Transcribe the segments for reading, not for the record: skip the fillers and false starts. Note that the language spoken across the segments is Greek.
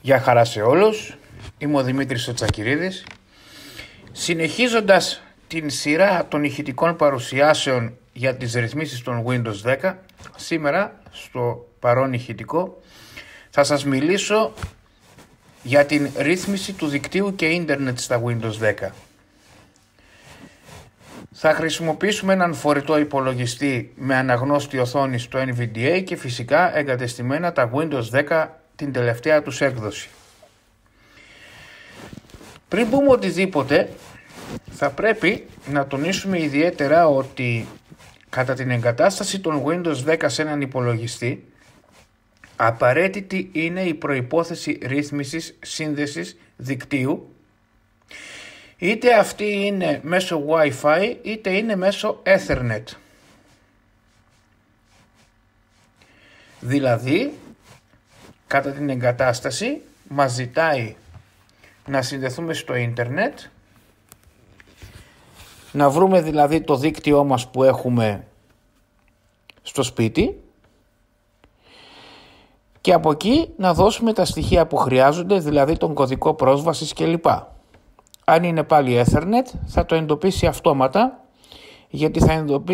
Γεια χαρά σε όλους, είμαι ο Δημήτρης ο Τσακυρίδης. Συνεχίζοντας την σειρά των ηχητικών παρουσιάσεων για τις ρυθμίσεις των Windows 10, σήμερα στο παρόν ηχητικό θα σας μιλήσω για την ρύθμιση του δικτύου και ίντερνετ στα Windows 10. Θα χρησιμοποιήσουμε έναν φορητό υπολογιστή με αναγνώστη οθόνη στο NVDA και φυσικά εγκατεστημένα τα Windows 10 την τελευταία τους έκδοση. Πριν πούμε οτιδήποτε, θα πρέπει να τονίσουμε ιδιαίτερα ότι κατά την εγκατάσταση των Windows 10 σε έναν υπολογιστή, απαραίτητη είναι η προϋπόθεση ρύθμισης σύνδεσης δικτύου, είτε αυτή είναι μέσω Wi-Fi είτε είναι μέσω Ethernet. Δηλαδή, κατά την εγκατάσταση μας ζητάει να συνδεθούμε στο ίντερνετ, να βρούμε δηλαδή το δίκτυό μας που έχουμε στο σπίτι και από εκεί να δώσουμε τα στοιχεία που χρειάζονται, δηλαδή τον κωδικό πρόσβασης κλπ. Αν είναι πάλι Ethernet θα το εντοπίσει αυτόματα, γιατί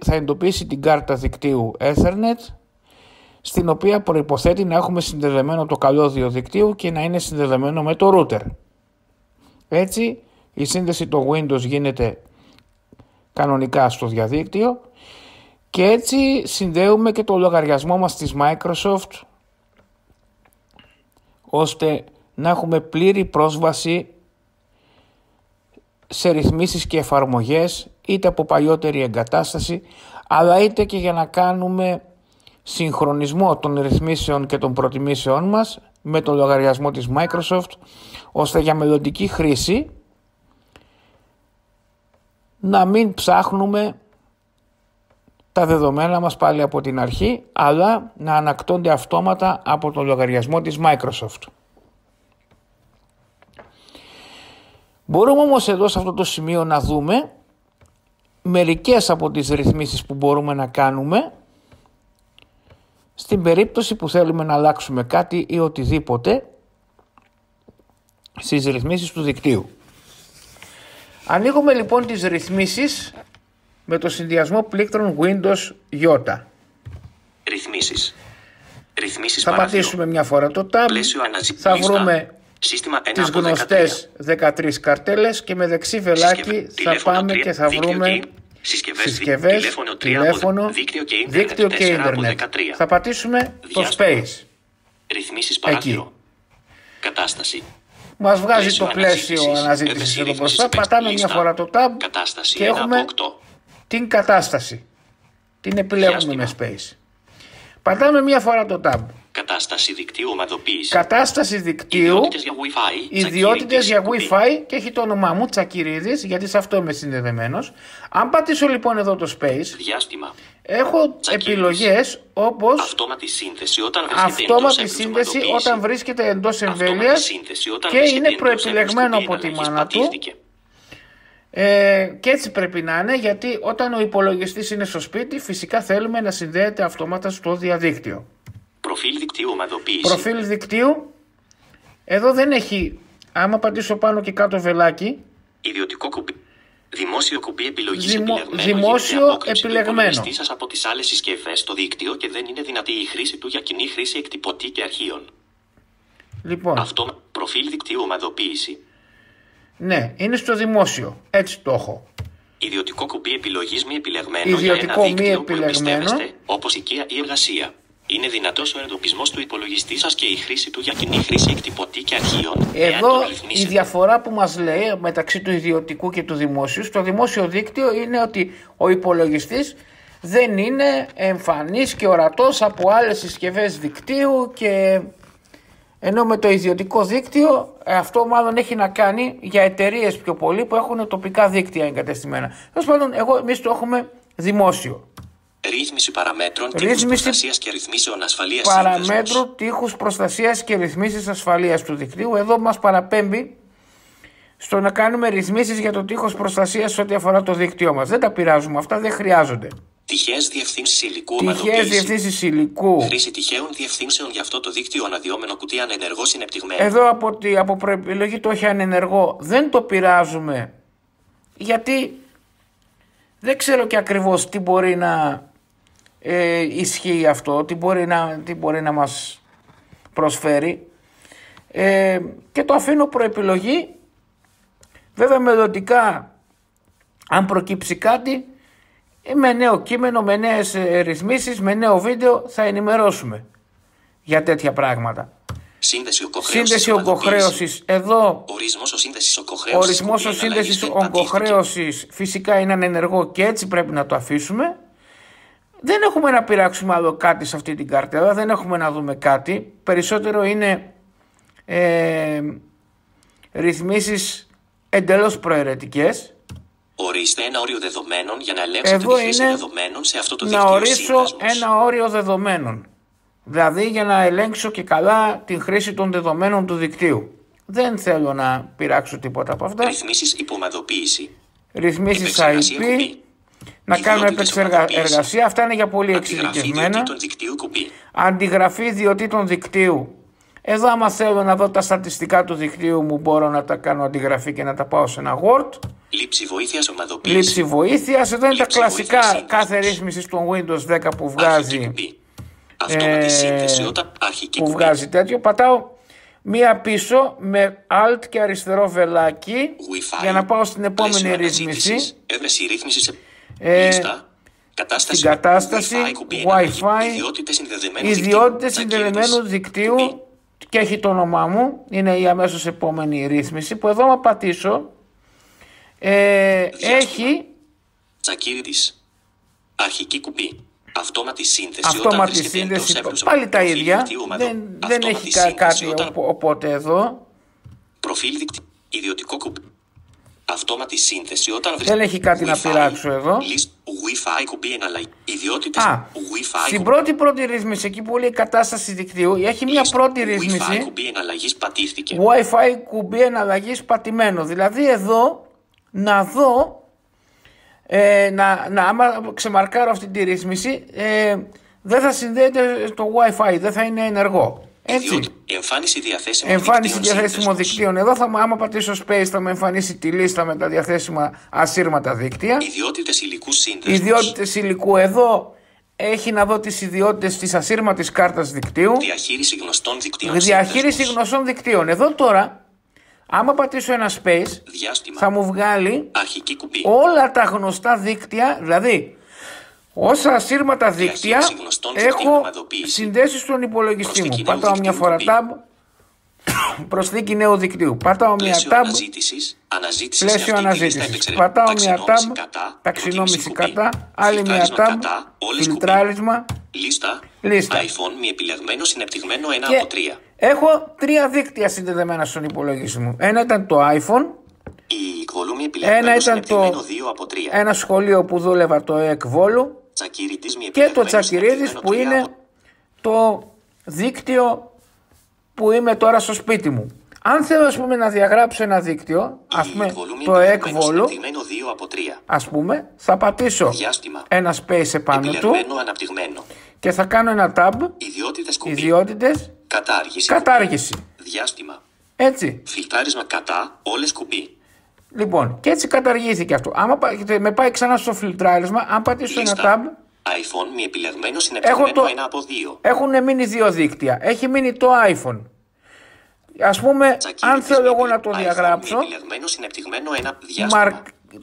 θα εντοπίσει την κάρτα δικτύου Ethernet, στην οποία προϋποθέτει να έχουμε συνδεδεμένο το καλώδιο δικτύου και να είναι συνδεδεμένο με το router. Έτσι η σύνδεση των Windows γίνεται κανονικά στο διαδίκτυο και έτσι συνδέουμε και το λογαριασμό μας της Microsoft, ώστε να έχουμε πλήρη πρόσβαση σε ρυθμίσεις και εφαρμογές, είτε από παλιότερη εγκατάσταση, αλλά είτε και για να κάνουμε συγχρονισμό των ρυθμίσεων και των προτιμήσεών μας με το λογαριασμό της Microsoft, ώστε για μελλοντική χρήση να μην ψάχνουμε τα δεδομένα μας πάλι από την αρχή, αλλά να ανακτώνται αυτόματα από το λογαριασμό της Microsoft. Μπορούμε όμως εδώ σε αυτό το σημείο να δούμε μερικές από τις ρυθμίσεις που μπορούμε να κάνουμε στην περίπτωση που θέλουμε να αλλάξουμε κάτι ή οτιδήποτε στις ρυθμίσεις του δικτύου. Ανοίγουμε λοιπόν τις ρυθμίσεις με το συνδυασμό πλήκτρων Windows J. Ρυθμίσεις. Θα πατήσουμε μια φορά το Tab, θα βρούμε τις γνωστές 13 καρτέλες και με δεξί βελάκι θα πάμε και θα βρούμε συσκευές, τηλέφωνο, δίκτυο και ίντερνετ. Θα πατήσουμε το Space. Ρυθμίσεις παράθυρο. Κατάσταση. Μας βγάζει το πλαίσιο αναζήτησης εδώ μπροστά. Πατάμε μια φορά το Tab και έχουμε την κατάσταση. Την επιλέγουμε με Space. Πατάμε μια φορά το Tab. Κατάσταση δικτύου, ομαδοποίηση. Κατάσταση δικτύου, ιδιότητες για Wi-Fi Wi-Fi και έχει το όνομά μου Τσακυρίδης, γιατί σε αυτό είμαι συνδεδεμένος. Αν πατήσω λοιπόν εδώ το Space, διάστημα. Έχω επιλογές όπως αυτόματη σύνθεση όταν βρίσκεται εντός εμβέλειας και είναι προεπιλεγμένο από τη μάνα του. Και έτσι πρέπει να είναι, γιατί όταν ο υπολογιστής είναι στο σπίτι φυσικά θέλουμε να συνδέεται αυτόματα στο διαδίκτυο. Προφίλ δικτύου, ομαδοποίηση. Προφίλ δικτύου. Εδώ δεν έχει, άμα πατήσω πάνω και κάτω βελάκι, ιδιωτικό κουμπί. Δημόσιο κουμπί επιλογής δημόσιο επιλεγμένο. Σας από τις άλλες συσκευές στο δίκτυο και δεν είναι δυνατή η χρήση του για κοινή χρήση εκτυπωτή και αρχείων. Λοιπόν. Αυτό προφίλ δικτύου, ομαδοποίηση. Ναι, είναι στο δημόσιο. Έτσι το έχω. Ιδιωτικό κουμπί επιλογής μη επιλεγμένο. Ιδιωτικό για ένα μη δίκτυο επιλεγμένο. Όπως οικία ή εργασία. Είναι δυνατός ο εντοπισμός του υπολογιστή σας και η χρήση του για κοινή χρήση εκτυπωτή και αρχείων. Εδώ η διαφορά που μας λέει μεταξύ του ιδιωτικού και του δημόσιου στο δημόσιο δίκτυο είναι ότι ο υπολογιστής δεν είναι εμφανής και ορατός από άλλες συσκευές δικτύου, και ενώ με το ιδιωτικό δίκτυο αυτό μάλλον έχει να κάνει για εταιρείες πιο πολύ που έχουν τοπικά δίκτυα εγκατεστημένα. Τέλος πάντων, εμείς το έχουμε δημόσιο. Ρύθμιση παραμέτρων, τείχους προστασίας και ρυθμίσεων ασφαλείας. Παραμέτρου, τείχους προστασίας και ρυθμίσεις ασφαλείας του δικτύου. Εδώ μας παραπέμπει στο να κάνουμε ρυθμίσεις για το τείχος προστασίας ό,τι αφορά το δίκτυό μας. Δεν τα πειράζουμε αυτά, δεν χρειάζονται. Τυχαίες διευθύνσεις υλικού. Τυχαίες διευθύνσεις υλικού. Χρήση τυχαίων διευθύνσεων για αυτό το δίκτυο. Αναδυόμενο κουτί ανενεργό συνεπτυγμένο. Εδώ από προεπιλογή το έχει ανενεργό. Δεν το πειράζουμε. Γιατί δεν ξέρω και ακριβώς τι μπορεί να ισχύει αυτό. Τι μπορεί να μας προσφέρει. Και το αφήνω προεπιλογή. Βέβαια μελλοντικά, αν προκύψει κάτι, με νέο κείμενο, με νέες ρυθμίσεις, με νέο βίντεο θα ενημερώσουμε για τέτοια πράγματα. Σύνδεση ογκοχρέωσης. Εδώ ορισμός ο σύνδεσης ογκοχρέωσης φυσικά είναι ανενεργό και έτσι πρέπει να το αφήσουμε. Δεν έχουμε να πειράξουμε άλλο κάτι σε αυτή την καρτέλα, δεν έχουμε να δούμε κάτι. Περισσότερο είναι ρυθμίσεις εντελώς προαιρετικές. Ορίστε ένα όριο δεδομένων για να ελέγξετε τη χρήση δεδομένων σε αυτό το δίκτυο. Να ορίσω ένα όριο δεδομένων. Δηλαδή για να ελέγξω και καλά την χρήση των δεδομένων του δικτύου. Δεν θέλω να πειράξω τίποτα από αυτά. Ρυθμίσεις υπομαδοποίηση. Ρυθμίσεις IP. Να κάνω επεξεργασία. Αυτά είναι για πολύ εξειδικευμένα. Αντιγραφή ιδιωτήτων δικτύου. Εδώ άμα θέλω να δω τα στατιστικά του δικτύου μου μπορώ να τα κάνω αντιγραφή και να τα πάω σε ένα Word. Λήψη βοήθειας ομαδοποίηση. Λήψη βοήθειας. Εδώ είναι τα κλασικά κάθε ρύθμιση στο Windows 10 που βγάζει. Που βγάζει τέτοιο. Πατάω μία πίσω με Alt και αριστερό βελάκι για να πάω στην επόμενη ρύθμιση. Στην κατάσταση Wi-Fi, ιδιότητες συνδεδεμένου δικτύου και έχει το όνομά μου, είναι η αμέσως επόμενη ρύθμιση που εδώ άμα πατήσω έχει αρχική κουμπί. Αυτόματη σύνδεση. Πάλι τα ίδια. Δεν έχει κάτι οπότε εδώ. Προφίλ δικτύου. Ιδιωτικό κουμπί. Αυτόματη σύνθεση όταν δεν έχει κάτι να πειράξω εδώ. Wi-Fi κουμπί εναλλαγή. Ιδιότητες Wi-Fi. Στην πρώτη ρύθμιση, εκεί που λέει κατάσταση δικτύου, έχει μια πρώτη ρύθμιση. Wi-Fi κουμπί εναλλαγής πατήθηκε. Wi-Fi κουμπί εναλλαγής πατημένο. Δηλαδή εδώ να δω, άμα ξεμαρκάρω αυτή τη ρύθμιση, δεν θα συνδέεται το Wi-Fi, δεν θα είναι ενεργό. Έτσι. Εμφάνιση διαθέσιμων δικτύων. Εδώ άμα πατήσω space θα με εμφανίσει τη λίστα με τα διαθέσιμα ασύρματα δίκτυα. Ιδιότητες υλικού. Εδώ έχει να δω τις ιδιότητες της ασύρματης κάρτας δικτύου. Διαχείριση γνωστών δικτύων. Εδώ τώρα, άμα πατήσω ένα space, θα μου βγάλει όλα τα γνωστά δίκτυα, δηλαδή όσα ασύρματα δίκτυα έχω συνδέσει στον υπολογιστή μου. Πατάω μια φορά tab, προσθήκη νέου δικτύου. Πατάω μια tab, πλαίσιο αναζήτησης. Πατάω μια tab, ταξινόμηση κατά, άλλη μια tab, φιλτράρισμα, λίστα. iPhone μη επιλεγμένο συνεπτυγμένο 1 και από 3. έχω 3 δίκτυα συνδεδεμένα στον υπολογιστή μου. Ένα ήταν το iPhone. Ένα ήταν ένα σχολείο που δούλευα, το ΕΚΒόλου, και το Τσακυρίδης που είναι το δίκτυο που είμαι τώρα στο σπίτι μου. Αν θέλω ας πούμε να διαγράψω ένα δίκτυο, ας πούμε το ΕΚΒόλου, ας πούμε, θα πατήσω ένα space επάνω του και θα κάνω ένα tab, ιδιότητες, κατάργηση. Έτσι. Φιλτράρισμα κατά, όλες κουμπί. Λοιπόν, και έτσι καταργήθηκε αυτό. Άμα με πάει ξανά στο φιλτράρισμα, αν πατήσω ένα tab, iPhone μη επιλεγμένο συνεπτυγμένο 1 από 2. Έχουν μείνει 2 δίκτυα. Έχει μείνει το iPhone. Ας πούμε, αν θέλω εγώ να το διαγράψω,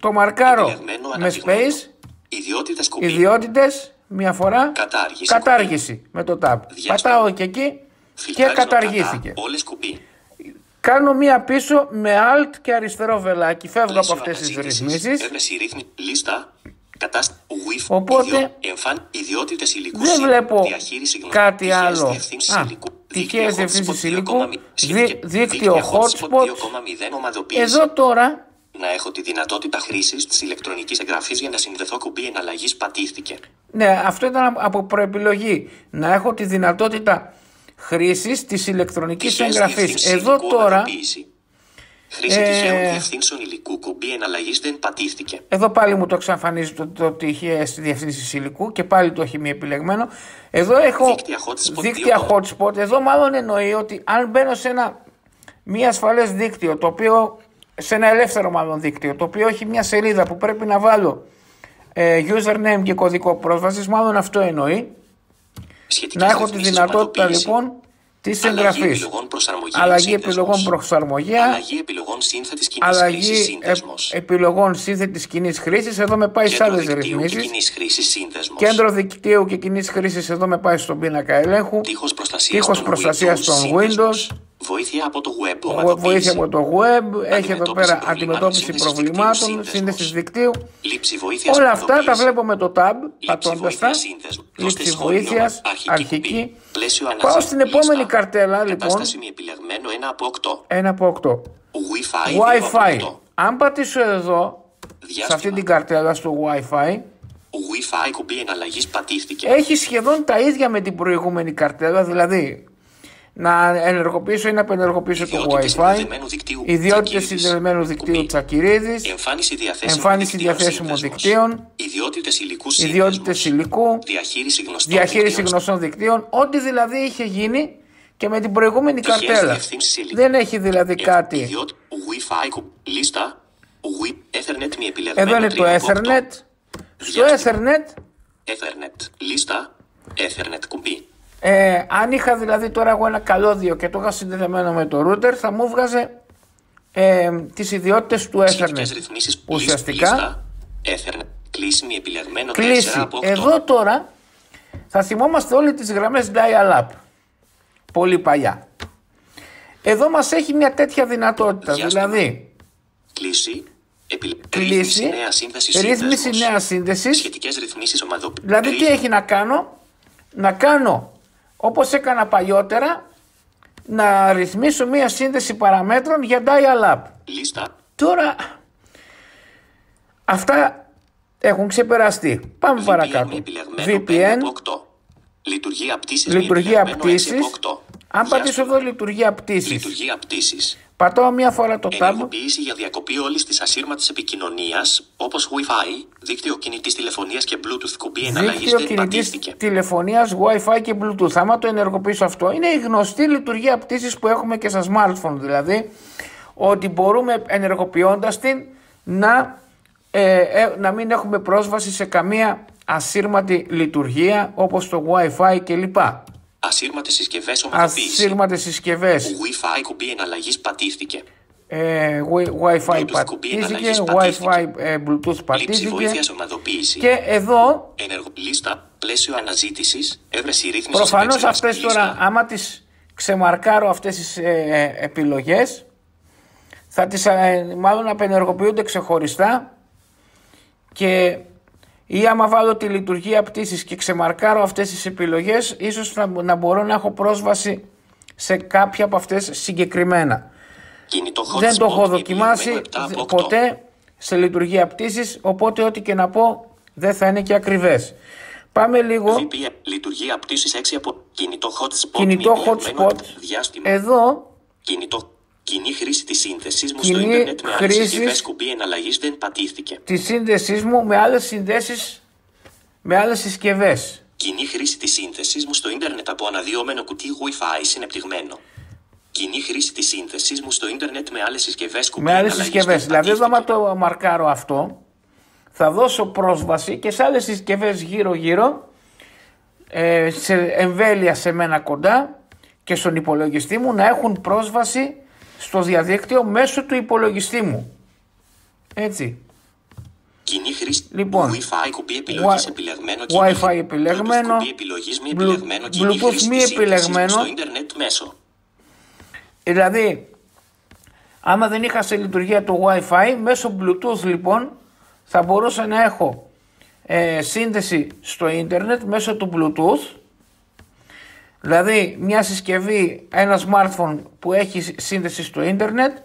το μαρκάρω με space, ιδιότητες, μία φορά, κατάργηση με το tab. Πατάω και εκεί και καταργήθηκε. Κάνω μία πίσω με Alt και αριστερό βελάκι. Φεύγω από αυτές τις ρυθμίσεις. Οπότε δεν βλέπω κάτι άλλο. Τυχαίες διευθύνσεις υλικού, δίκτυο hotspot. Εδώ τώρα να έχω τη δυνατότητα χρήσης της ηλεκτρονικής εγγραφής για να συνδεθώ κουμπί εναλλαγής πατήθηκε. Ναι, αυτό ήταν από προεπιλογή. Να έχω τη δυνατότητα χρήσης της ηλεκτρονικής εγγραφής. Εδώ τώρα Χρήση τυχαίων διευθύνσεων υλικού. Κουμπί εναλλαγής δεν πατήθηκε. Εδώ πάλι μου το εξαφανίζει το ότι είχε στη διευθύνση υλικού και πάλι το έχει μη επιλεγμένο. Εδώ έχω δίκτυα hotspot. Εδώ μάλλον εννοεί ότι αν μπαίνω σε ένα μη ασφαλές δίκτυο, το οποίο, σε ένα ελεύθερο μάλλον δίκτυο, το οποίο έχει μια σελίδα που πρέπει να βάλω username και κωδικό πρόσβασης, μάλλον αυτό εννοεί. Να έχω τη δυνατότητα λοιπόν της εγγραφής. Αλλαγή επιλογών προσαρμογή. Αλλαγή επιλογών σύνθετης κοινής χρήσης σύνδεσμος. Επιλογών σύνθετης κοινής χρήσης. Εδώ με πάει σε άλλες ρυθμίσεις. Κέντρο δικτύου και κοινής χρήσης. Εδώ με πάει στον πίνακα ελέγχου. Τείχος προστασίας των Windows. Βοήθεια από το web. Έχει εδώ πέρα αντιμετώπιση προβλημάτων, σύνδεση δικτύου. Όλα αυτά τα βλέπω με το tab, πατώντας τα. Λήψη βοήθειας, αρχική. Πάω στην επόμενη καρτέλα, λοιπόν. 1 από 8. Wi-Fi. Αν πατήσω εδώ, σε αυτή την καρτέλα στο Wi-Fi, κουμπί εναλλαγής πατήθηκε. έχει σχεδόν τα ίδια με την προηγούμενη καρτέλα, δηλαδή να ενεργοποιήσω ή να απενεργοποιήσω το Wi-Fi, ιδιότητες συνδεδεμένου δικτύου Τσακυρίδης, εμφάνιση διαθέσιμων δικτύων, ιδιότητες υλικού, διαχείριση γνωστών δικτύων, ό,τι δηλαδή είχε γίνει και με την προηγούμενη καρτέλα. Δεν έχει δηλαδή κάτι. Εδώ είναι το Ethernet. Στο Ethernet, Ethernet κουμπί. Αν είχα δηλαδή τώρα εγώ ένα καλώδιο και το είχα συνδεδεμένο με το router, θα μου βγάζε τις ιδιότητες του Ethernet. Ουσιαστικά κλείσει. Εδώ τώρα θα θυμόμαστε όλοι τις γραμμές dial-up, πολύ παλιά. Εδώ μας έχει μια τέτοια δυνατότητα, δηλαδή κλείσει, ρύθμιση νέα σύνδεση. Δηλαδή τι έχει να κάνω όπως έκανα παλιότερα, να ρυθμίσω μία σύνδεση παραμέτρων για dial-up. Τώρα αυτά έχουν ξεπεραστεί. Πάμε παρακάτω. VPN, λειτουργία πτήσης. Αν πατήσω εδώ λειτουργία πτήσης, πατάω μία φορά το tab. Ενεργοποίηση για διακοπή όλης της ασύρματης επικοινωνίας, όπως Wi-Fi, δίκτυο κινητής τηλεφωνίας και Bluetooth κουμπί εναλλαγής δεν πατήθηκε. Τηλεφωνίας, Wi-Fi και Bluetooth. Άμα το ενεργοποιήσω αυτό, είναι η γνωστή λειτουργία πτήσης που έχουμε και στα smartphone. Δηλαδή, ότι μπορούμε ενεργοποιώντας την να μην έχουμε πρόσβαση σε καμία ασύρματη λειτουργία όπως το Wi-Fi κλπ. Ασύρματες συσκευές. Wi-Fi κουμπί εναλλαγής πατήθηκε. Wi-Fi πατήθηκε. Wi-Fi Bluetooth πατήθηκε. Και εδώ λίστα, πλαίσιο αναζήτησης, έβρεση ρύθμισης. Προφανώς αυτές τώρα, άμα τις ξεμαρκάρω αυτές τις επιλογές, θα τις μάλλον απενεργοποιούνται ξεχωριστά, και ή άμα βάλω τη λειτουργία πτήσης και ξεμαρκάρω αυτές τις επιλογές, ίσως να μπορώ να έχω πρόσβαση σε κάποια από αυτές συγκεκριμένα. Δεν το έχω δοκιμάσει ποτέ σε λειτουργία πτήσης, οπότε ό,τι και να πω δεν θα είναι και ακριβές. Πάμε λίγο. Λειτουργία πτήσης 6 από κινητό hotspot. Εδώ κοινή χρήση της σύνδεσης μου στο ίντερνετ με άλλες συσκευές κουμπί εναλλαγής δεν πατήθηκε. Τη σύνδεσής μου με άλλες συνδέσεις, με άλλες συσκευές. Κοινή χρήση της σύνθεσης μου στο ίντερνετ από αναδυόμενο κουτί Wi-Fi συνεπτυγμένο. Κοινή χρήση της σύνθεσης μου στο ίντερνετ με άλλες συσκευές κουμπί εναλλαγής δεν πατήθηκε. Δηλαδή εδώ άμα το μαρκάρω αυτό, θα δώσω πρόσβαση και σε άλλες συσκευές γύρω-γύρω, σε εμβέλεια σε μένα κοντά και στον υπολογιστή μου, να έχουν πρόσβαση στο διαδίκτυο μέσω του υπολογιστή μου. Έτσι. Κοινή χρήση. Λοιπόν, Wi-Fi κουμπί επιλογής επιλεγμένο. Wi-Fi επιλεγμένο. Bluetooth επιλογής μη επιλεγμένο. Bluetooth μη επιλεγμένο. Στο ίντερνετ μέσω. Δηλαδή, άμα δεν είχα σε λειτουργία το Wi-Fi, μέσω Bluetooth λοιπόν θα μπορούσα να έχω σύνδεση στο ίντερνετ μέσω του Bluetooth. Δηλαδή μια συσκευή, ένα smartphone που έχει σύνδεση στο ίντερνετ,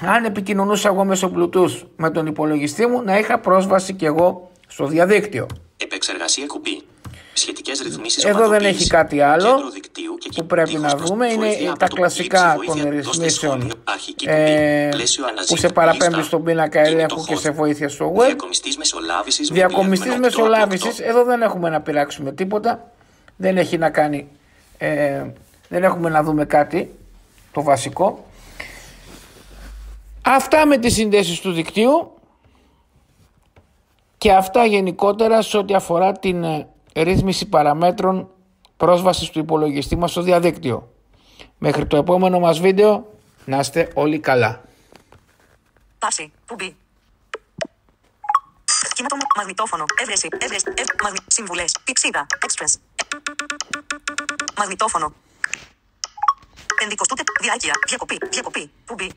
αν επικοινωνούσα εγώ μέσω Bluetooth με τον υπολογιστή μου, να είχα πρόσβαση και εγώ στο διαδίκτυο. Επεξεργασία κουμπί. Σχετικές ρυθμίσεις Εδώ δεν ομαδοποίηση, έχει κάτι άλλο κέντρο δικτύου και που πρέπει να δούμε. Είναι τα κλασικά των ρυθμίσεων που σε παραπέμπει στον πίνακα ελέγχου και σε βοήθεια στο web. Διακομιστής μεσολάβησης, εδώ δεν έχουμε να πειράξουμε τίποτα. Δεν έχει να κάνει, δεν έχουμε να δούμε κάτι το βασικό. Αυτά με τις συνδέσεις του δικτύου και αυτά γενικότερα σε ό,τι αφορά την ρύθμιση παραμέτρων πρόσβασης του υπολογιστή μας στο διαδίκτυο. Μέχρι το επόμενο μας βίντεο, να είστε όλοι καλά. Πάση, κουμπί. Κύματο μαγνητόφωνο, έβρεση, συμβουλές, πηξίδα, express. Μαγνητόφωνο. Ενδικοστούτε, διάρκεια, διακοπή, κουμπί.